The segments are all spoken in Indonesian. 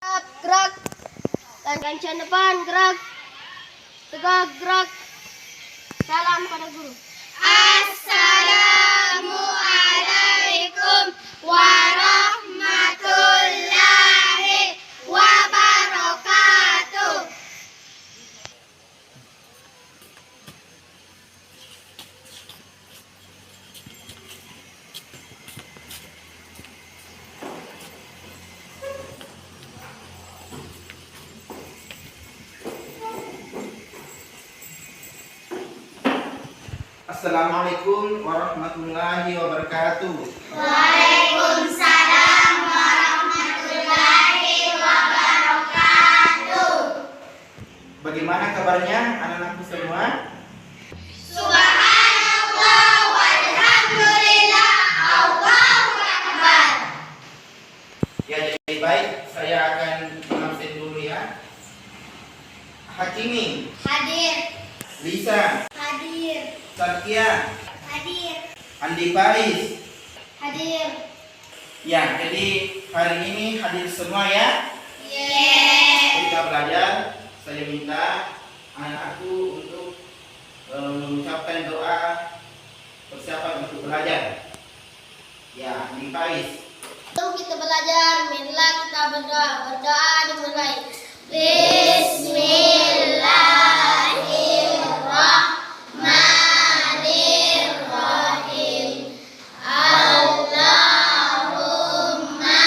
Gerak. Tangan depan, gerak. Tegak, gerak. Salam pada guru. Assalamualaikum warahmatullahi wabarakatuh. Assalamualaikum warahmatullahi wabarakatuh. Waalaikumsalam warahmatullahi wabarakatuh. Bagaimana kabarnya anak-anakku semua? Subhanallah walhamdulillah, Allahu akbar. Ya, jadi baik, saya akan mengabsen dulu ya. Hakimi, Hadir. Lisa, Hadir. Satya, Hadir. Andi Paris. Hadir. Ya, jadi hari ini hadir semua ya. Kita belajar. Saya minta anak-anakku untuk mengucapkan doa persiapan untuk belajar. Ya, Andi Paris. Sebelum kita belajar, marilah kita berdoa. Berdoa dimulai. Bismillahirrahmanirrahim. Allahumma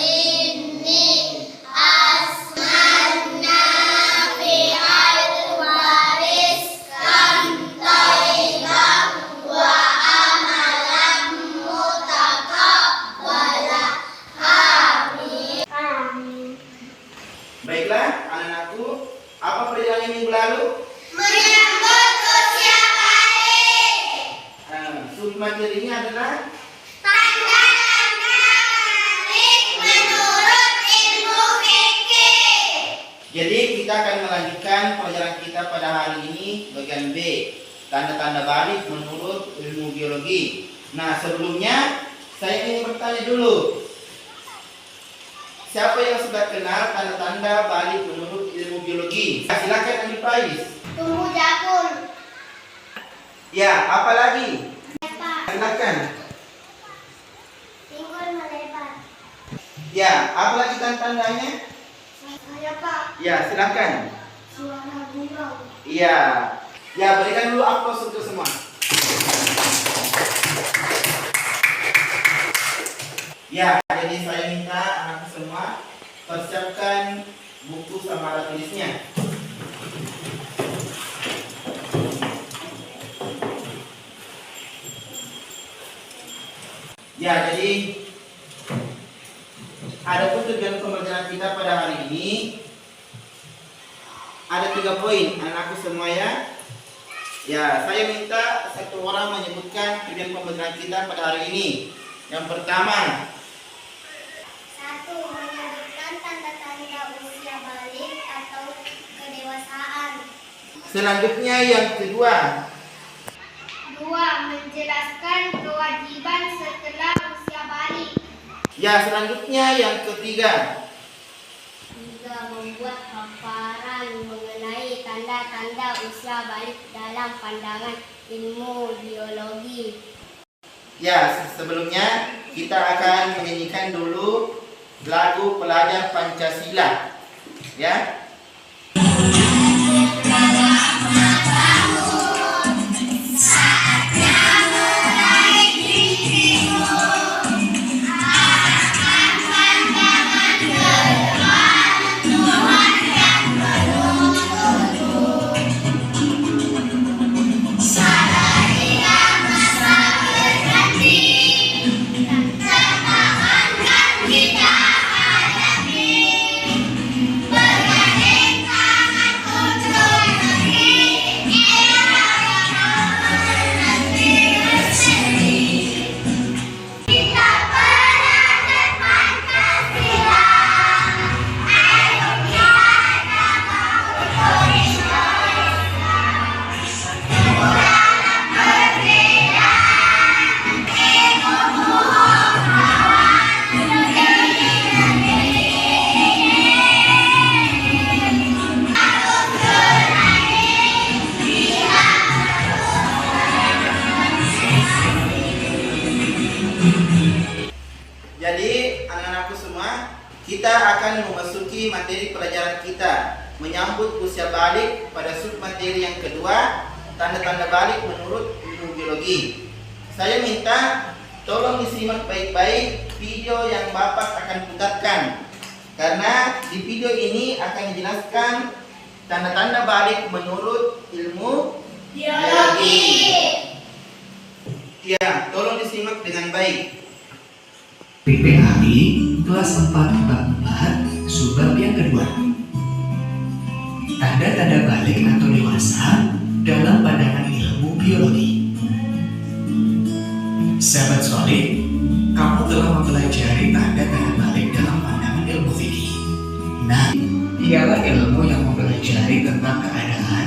inni as'aluka fi'al wariskan thayyiban wa amalan mutaqabbala. Amin. Baiklah, anak-anakku, apa perjalanan minggu lalu? Menyambut usia baik. Submaterinya adalah Tanda-tanda balik menurut ilmu fikih. jadi kita akan melanjutkan pelajaran kita pada hari ini bagian B, tanda-tanda balik menurut ilmu biologi. Nah, sebelumnya saya ingin bertanya dulu. Siapa yang sudah kenal tanda-tanda balik menurut ilmu biologi? Silakan Andi Pais. Tumbuh jakun. Ya, apa lagi? Lebar. Silakan. Pinggul melebar. Ya, apa lagi tanda-tandanya? Saya Pak. Ya, silakan. Suara burung. Iya. Ya, berikan dulu aplaus untuk semua. Ya, jadi saya minta anak semua persiapkan buku sama alat tulisnya. Ya, jadi ada tujuan pembelajaran kita pada hari ini. Ada 3 poin, anakku semua ya. Ya, saya minta satu orang menyebutkan tujuan pembelajaran kita pada hari ini. Yang pertama, 1. Menyebutkan tanda-tanda usia balik atau kedewasaan. selanjutnya yang kedua, 2. Menjelaskan kewajiban setelah usia balik. ya selanjutnya yang ketiga, 3. Membuat paparan mengenai tanda-tanda usia balik dalam pandangan ilmu biologi. ya sebelumnya kita akan menyanyikan dulu lagu pelajar Pancasila, ya. Pergantian Jadi anak-anakku semua, kita akan memasuki materi pelajaran kita menyambut usia balik pada submateri yang kedua, tanda-tanda balik menurut ilmu biologi. Saya minta tolong disimak baik-baik video yang Bapak akan putarkan, karena di video ini akan dijelaskan tanda-tanda balik menurut ilmu biologi. Ya, tolong disimak dengan baik. PPAI kelas 4 bab 4 subbab yang kedua. Tanda-tanda balik atau dewasa dalam pandangan ilmu biologi. Sahabat solid, kamu telah mempelajari tanda-tanda balik dalam pandangan ilmu fikih. Nah, ialah ilmu yang mempelajari tentang keadaan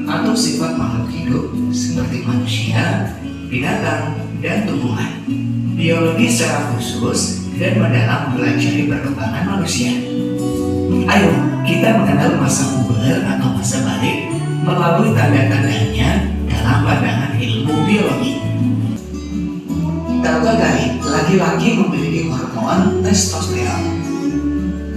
atau sifat makhluk hidup seperti manusia, binatang, dan tumbuhan. Biologi secara khusus dan mendalam mempelajari perkembangan manusia. Ayo, kita mengenal masa puber atau masa balik melalui tanda-tandanya dalam pandangan ilmu biologi. Tahukah kalian, laki-laki memiliki hormon testosteron.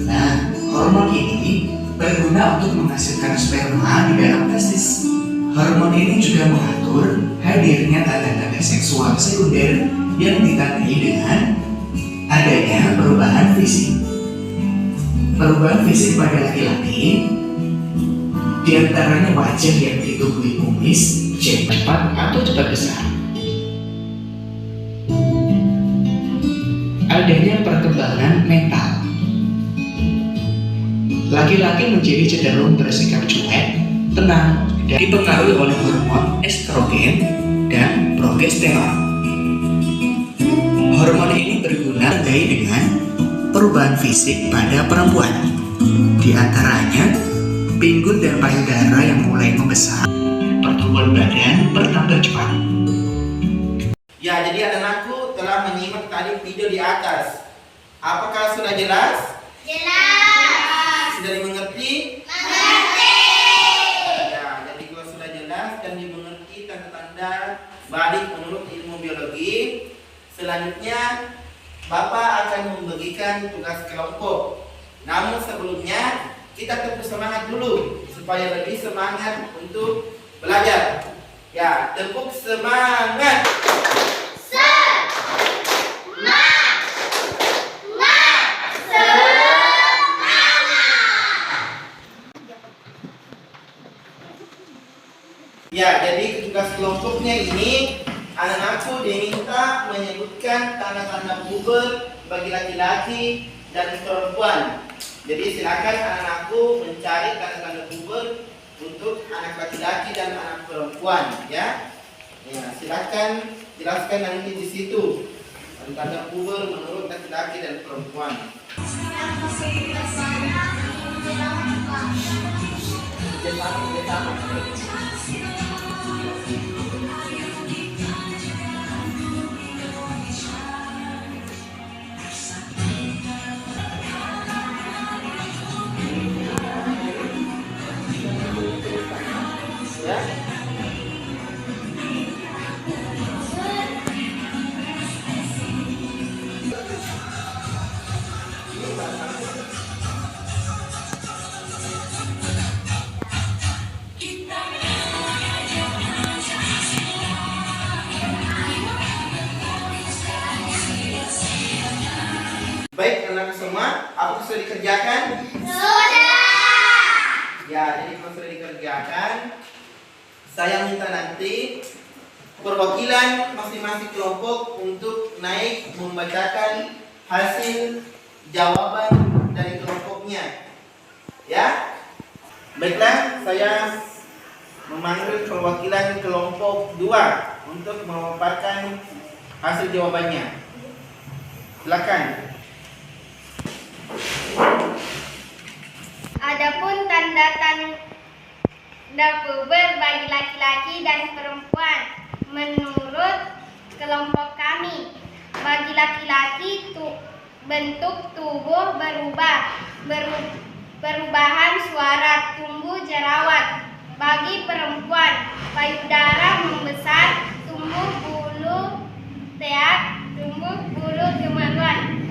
Nah, hormon ini berguna untuk menghasilkan sperma di dalam testis. Hormon ini juga mengatur hadirnya tanda-tanda seksual sekunder yang ditandai dengan adanya perubahan fisik. Perubahan fisik pada laki-laki diantaranya wajah yang ditubuhi kumis cepat atau cepat besar. Adanya perkembangan mental. Laki-laki menjadi cenderung bersikap cuek, tenang, dan dipengaruhi oleh hormon estrogen dan progesteron. Hormon ini berguna terkait dengan perubahan fisik pada perempuan, di antaranya pinggul dan payudara yang mulai membesar, pertumbuhan badan bertambah cepat. Ya, jadi anak-anakku telah menyimak tadi video di atas. Apakah sudah jelas? Jelas. Sudah dimengerti? Mengerti. Ya, jadi kalau sudah jelas dan dimengerti tanda-tanda balik menurut ilmu biologi, selanjutnya Bapak akan membagikan tugas kelompok. Namun sebelumnya kita tepuk semangat dulu supaya lebih semangat untuk belajar. Ya, tepuk semangat. Ya, jadi tugas kelompoknya ini anak-anakku diminta menyebutkan tanda-tanda puber bagi laki-laki dan perempuan. Jadi silakan anak-anakku mencari tanda-tanda puber untuk anak laki-laki dan anak perempuan, ya. Ya, silakan jelaskan nanti di situ tanda puber menurut laki-laki dan perempuan. Ya. Baik anak semua, apa sudah dikerjakan? Sudah. Ya, jadi kalau sudah dikerjakan, saya minta nanti perwakilan masing-masing kelompok untuk naik membacakan hasil jawaban dari kelompoknya. Ya, baiklah, saya memanggil perwakilan kelompok 2 untuk memaparkan hasil jawabannya. Silakan. Adapun tanda-tanda puber bagi laki-laki dan perempuan menurut kelompok kami. Bagi laki-laki bentuk tubuh berubah, perubahan suara, tumbuh jerawat. Bagi perempuan, payudara membesar, tumbuh bulu teat, tumbuh bulu kemaluan.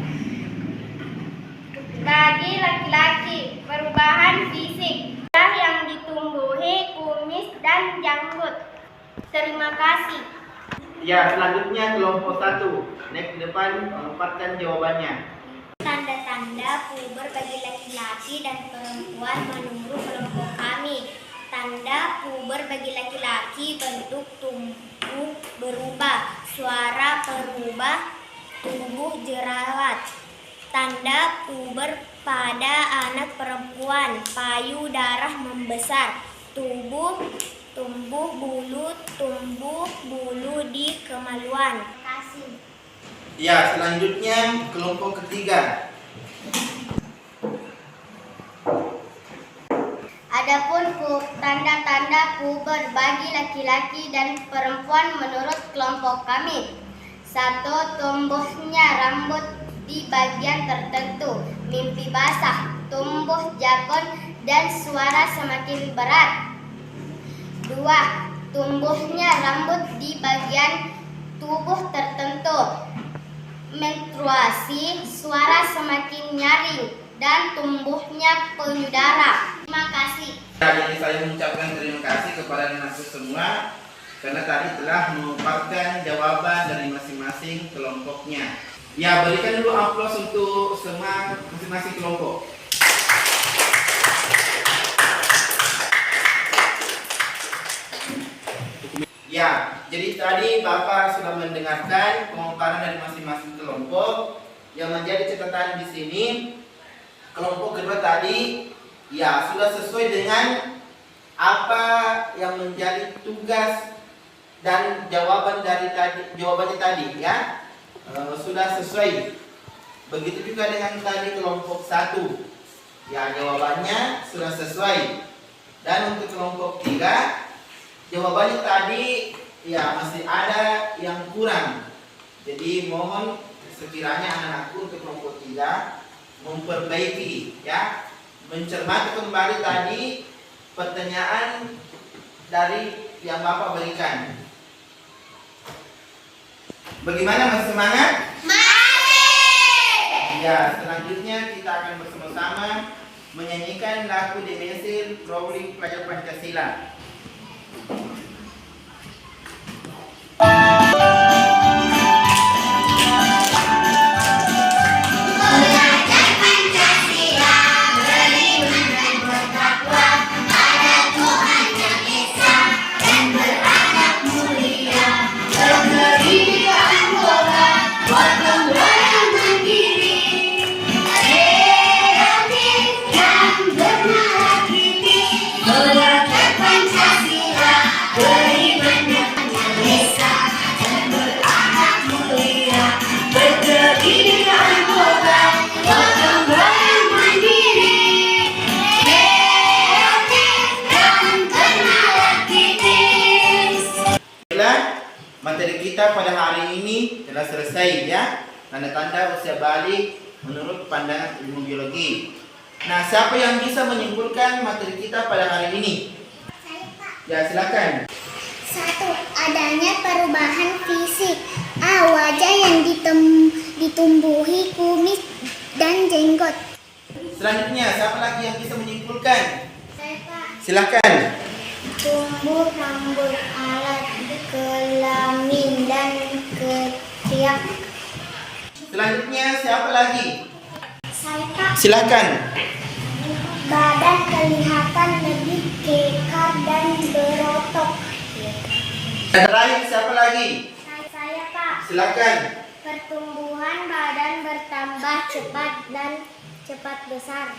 Terima kasih. Ya, selanjutnya kelompok 1. Next ke depan menempatkan jawabannya. Tanda-tanda puber bagi laki-laki dan perempuan menurut kelompok kami. Tanda puber bagi laki-laki, bentuk tubuh berubah, suara berubah, tubuh jerawat. Tanda puber pada anak perempuan, payudara membesar, tumbuh bulu di kemaluan. Terima kasih. Ya, selanjutnya kelompok ketiga. Adapun tanda-tanda puber bagi laki-laki dan perempuan menurut kelompok kami. 1. Tumbuhnya rambut di bagian tertentu, mimpi basah, tumbuh jakun dan suara semakin berat. 2. Tumbuhnya rambut di bagian tubuh tertentu, menstruasi, suara semakin nyaring, dan tumbuhnya payudara. Terima kasih. Jadi saya mengucapkan terima kasih kepada anakku semua karena tadi telah memaparkan jawaban dari masing-masing kelompoknya. Ya, berikan dulu aplaus untuk semua masing-masing kelompok. Ya, jadi tadi Bapak sudah mendengarkan pemaparan dari masing-masing kelompok. Yang menjadi catatan di sini, kelompok kedua tadi ya sudah sesuai dengan apa yang menjadi tugas dan jawabannya tadi ya. Sudah sesuai. Begitu juga dengan tadi kelompok 1. Ya, jawabannya sudah sesuai. Dan untuk kelompok 3, jawabannya tadi ya masih ada yang kurang. Jadi mohon sekiranya anak-anakku untuk kelompok 3 memperbaiki ya, mencermati kembali tadi pertanyaan dari yang Bapak berikan. Bagaimana, masih semangat? Masih! Ya, selanjutnya kita akan bersama-sama menyanyikan lagu di Mesir Rolling Pelajar Pancasila. Materi kita pada hari ini telah selesai ya. Tanda-tanda usia balik menurut pandangan ilmu biologi. Nah, siapa yang bisa menyimpulkan materi kita pada hari ini? Saya, Pak. Ya, silakan. 1. Adanya perubahan fisik. A. Wajah yang ditumbuhi kumis dan jenggot. Selanjutnya, siapa lagi yang bisa menyimpulkan? Saya, Pak. Silakan. Tumbuh rambut, alat kelamin dan ketiak. Selanjutnya, siapa lagi? Saya, Pak. Silakan. Badan kelihatan lebih kekar dan berotot. Dan terakhir, siapa lagi? Saya, Pak. Silakan. Pertumbuhan badan bertambah cepat dan cepat besar.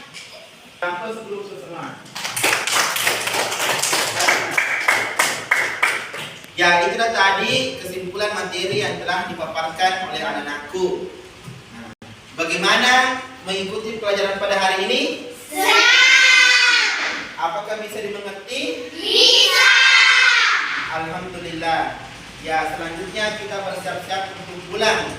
Sampai sebelum semua. Ya, itulah tadi kesimpulan materi yang telah dipaparkan oleh anak-anakku. Nah, bagaimana mengikuti pelajaran pada hari ini? Apakah bisa dimengerti? Bisa. Alhamdulillah. Ya, selanjutnya kita bersiap-siap untuk pulang.